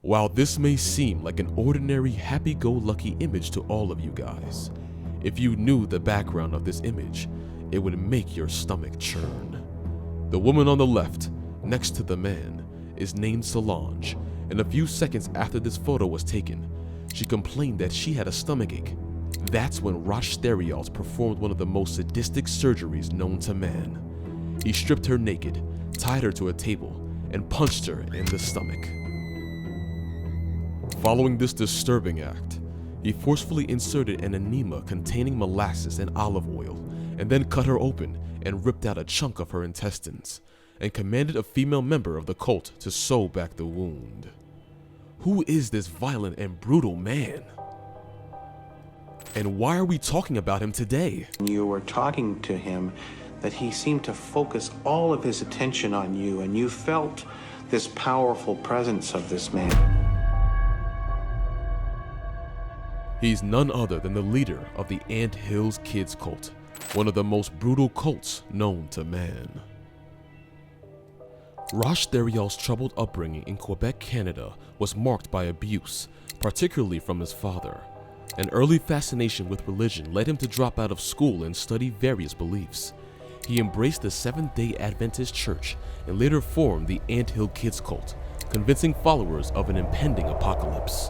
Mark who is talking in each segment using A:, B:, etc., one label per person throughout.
A: While this may seem like an ordinary happy-go-lucky image to all of you guys, if you knew the background of this image, it would make your stomach churn. The woman on the left, next to the man, is named Solange, and a few seconds after this photo was taken, she complained that she had a stomachache. That's when Rosh Theriault performed one of the most sadistic surgeries known to man. He stripped her naked, tied her to a table, and punched her in the stomach. Following this disturbing act, he forcefully inserted an enema containing molasses and olive oil, and then cut her open and ripped out a chunk of her intestines, and commanded a female member of the cult to sew back the wound. Who is this violent and brutal man? And why are we talking about him today?
B: You were talking to him that he seemed to focus all of his attention on you, and you felt this powerful presence of this man.
A: He's none other than the leader of the Ant Hills Kids cult, one of the most brutal cults known to man. Rosh Theriault's troubled upbringing in Quebec, Canada was marked by abuse, particularly from his father. An early fascination with religion led him to drop out of school and study various beliefs. He embraced the Seventh-day Adventist Church and later formed the Ant Hill Kids cult, convincing followers of an impending apocalypse.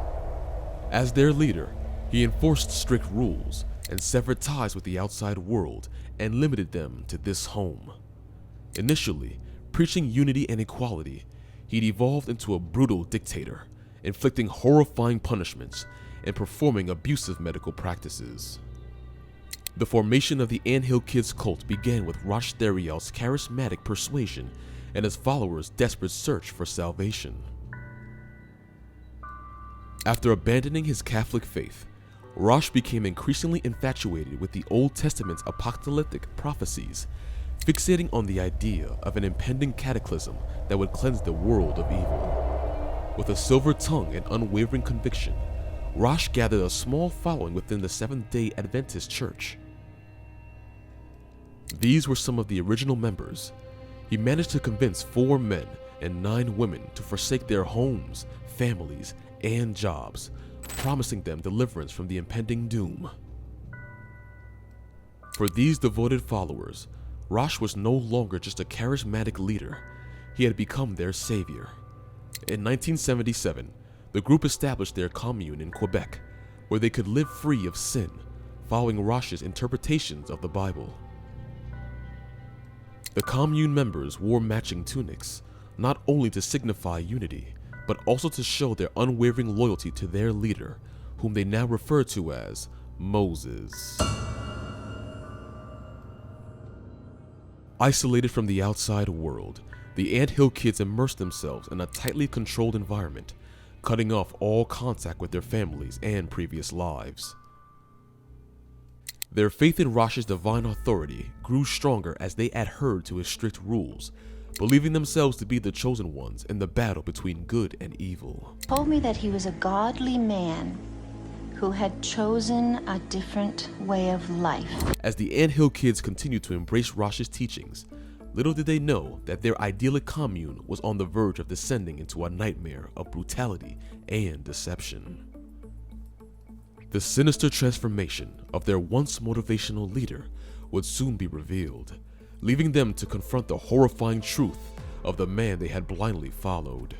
A: As their leader, he enforced strict rules and severed ties with the outside world and limited them to this home. Initially, preaching unity and equality, he evolved into a brutal dictator, inflicting horrifying punishments and performing abusive medical practices. The formation of the Ant Hill Kids cult began with Rosh Theriault's charismatic persuasion and his followers' desperate search for salvation. After abandoning his Catholic faith, Rosh became increasingly infatuated with the Old Testament's apocalyptic prophecies, fixating on the idea of an impending cataclysm that would cleanse the world of evil. With a silver tongue and unwavering conviction, Rosh gathered a small following within the Seventh-day Adventist Church. These were some of the original members. He managed to convince 4 men and 9 women to forsake their homes, families, and jobs, promising them deliverance from the impending doom. For these devoted followers, Rosh was no longer just a charismatic leader, he had become their savior. In 1977, the group established their commune in Quebec, where they could live free of sin, following Rosh's interpretations of the Bible. The commune members wore matching tunics, not only to signify unity, but also to show their unwavering loyalty to their leader, whom they now refer to as Moses. Isolated from the outside world, the Ant Hill Kids immersed themselves in a tightly controlled environment, cutting off all contact with their families and previous lives. Their faith in Rosh's divine authority grew stronger as they adhered to his strict rules, believing themselves to be the chosen ones in the battle between good and evil.
C: Told me that he was a godly man who had chosen a different way of life.
A: As the Ant Hill Kids continued to embrace Rosh's teachings, little did they know that their idyllic commune was on the verge of descending into a nightmare of brutality and deception. The sinister transformation of their once motivational leader would soon be revealed, leaving them to confront the horrifying truth of the man they had blindly followed.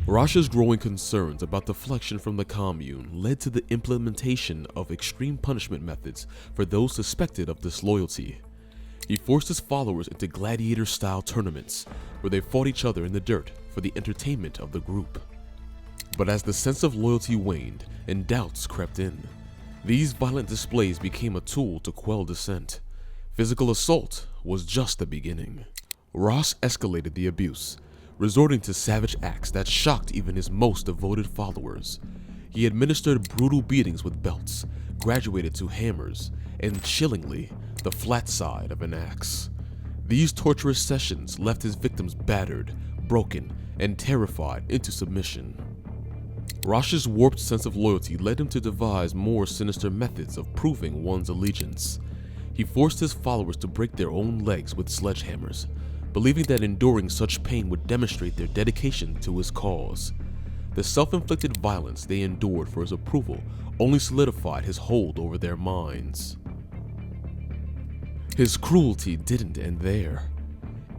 A: Rosh's growing concerns about deflection from the commune led to the implementation of extreme punishment methods for those suspected of disloyalty. He forced his followers into gladiator-style tournaments, where they fought each other in the dirt for the entertainment of the group. But as the sense of loyalty waned and doubts crept in, these violent displays became a tool to quell dissent. Physical assault was just the beginning. Rosh escalated the abuse, resorting to savage acts that shocked even his most devoted followers. He administered brutal beatings with belts, graduated to hammers, and chillingly, the flat side of an axe. These torturous sessions left his victims battered, broken, and terrified into submission. Rosh's warped sense of loyalty led him to devise more sinister methods of proving one's allegiance. He forced his followers to break their own legs with sledgehammers, believing that enduring such pain would demonstrate their dedication to his cause. The self-inflicted violence they endured for his approval only solidified his hold over their minds. His cruelty didn't end there.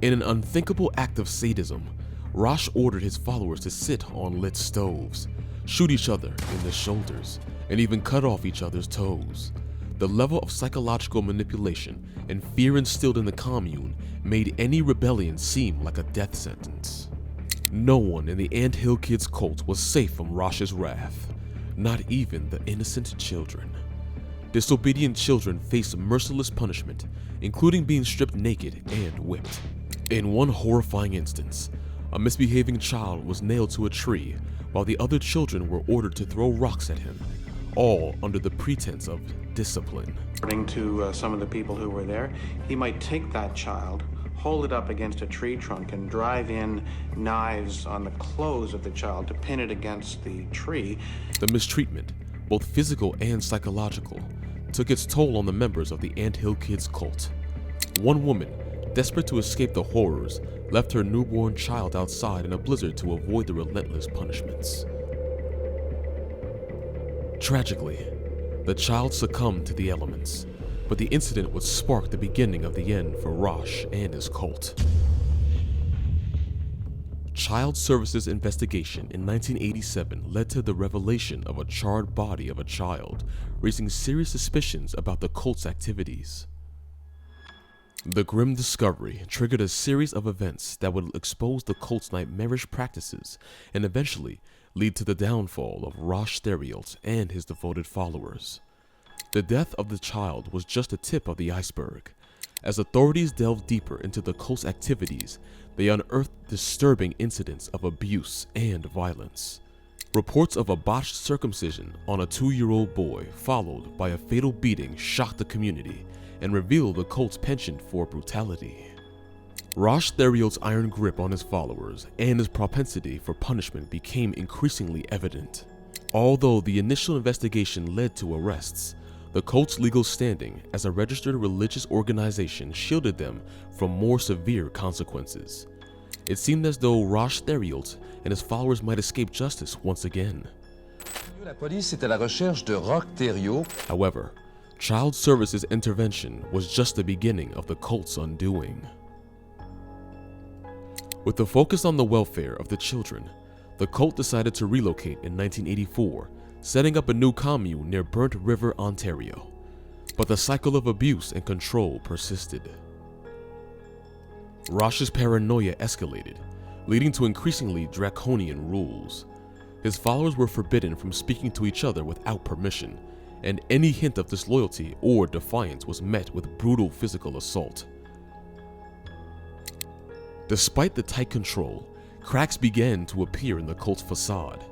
A: In an unthinkable act of sadism, Rosh ordered his followers to sit on lit stoves, shoot each other in the shoulders, and even cut off each other's toes. The level of psychological manipulation and fear instilled in the commune made any rebellion seem like a death sentence. No one in the Ant Hill Kids cult was safe from Rosh's wrath, not even the innocent children. Disobedient children faced merciless punishment, including being stripped naked and whipped. In one horrifying instance, a misbehaving child was nailed to a tree while the other children were ordered to throw rocks at him, all under the pretense of discipline.
B: According to some of the people who were there, he might take that child, hold it up against a tree trunk, and drive in knives on the clothes of the child to pin it against the tree.
A: The mistreatment, both physical and psychological, took its toll on the members of the Ant Hill Kids cult. One woman, desperate to escape the horrors, left her newborn child outside in a blizzard to avoid the relentless punishments. Tragically, the child succumbed to the elements, but the incident would spark the beginning of the end for Rosh and his cult. Child Services investigation in 1987 led to the revelation of a charred body of a child, raising serious suspicions about the cult's activities. The grim discovery triggered a series of events that would expose the cult's nightmarish practices and eventually lead to the downfall of Rosh Theriot and his devoted followers. The death of the child was just the tip of the iceberg. As authorities delved deeper into the cult's activities, they unearthed disturbing incidents of abuse and violence. Reports of a botched circumcision on a 2-year-old boy, followed by a fatal beating, shocked the community and revealed the cult's penchant for brutality. Rosh Theriot's iron grip on his followers and his propensity for punishment became increasingly evident. Although the initial investigation led to arrests, the cult's legal standing as a registered religious organization shielded them from more severe consequences. It seemed as though Rosh Theriot and his followers might escape justice once again.
D: La police est à la recherche de Roch Theriot.
A: However, Child Services intervention was just the beginning of the cult's undoing. With the focus on the welfare of the children, the cult decided to relocate in 1984, setting up a new commune near Burnt River, Ontario. But the cycle of abuse and control persisted. Rosh's paranoia escalated, leading to increasingly draconian rules. His followers were forbidden from speaking to each other without permission, and any hint of disloyalty or defiance was met with brutal physical assault. Despite the tight control, cracks began to appear in the cult's facade.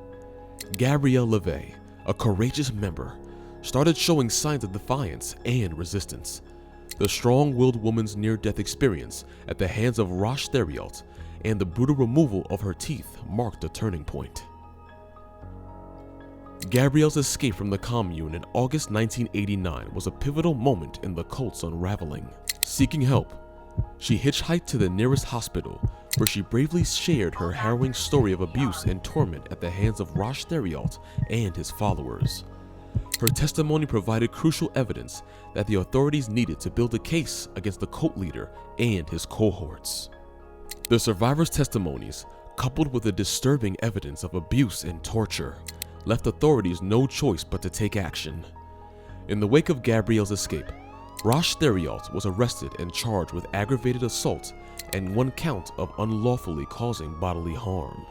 A: Gabrielle LeVay, a courageous member, started showing signs of defiance and resistance. The strong-willed woman's near-death experience at the hands of Rosh Theriot and the brutal removal of her teeth marked a turning point. Gabrielle's escape from the commune in August 1989 was a pivotal moment in the cult's unraveling. Seeking help, she hitchhiked to the nearest hospital, where she bravely shared her harrowing story of abuse and torment at the hands of Rosh Theriot and his followers. Her testimony provided crucial evidence that the authorities needed to build a case against the cult leader and his cohorts. The survivors' testimonies, coupled with the disturbing evidence of abuse and torture, left authorities no choice but to take action. In the wake of Gabrielle's escape, Rosh Theriot was arrested and charged with aggravated assault and 1 count of unlawfully causing bodily harm.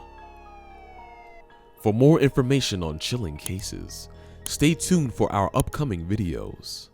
A: For more information on chilling cases, stay tuned for our upcoming videos.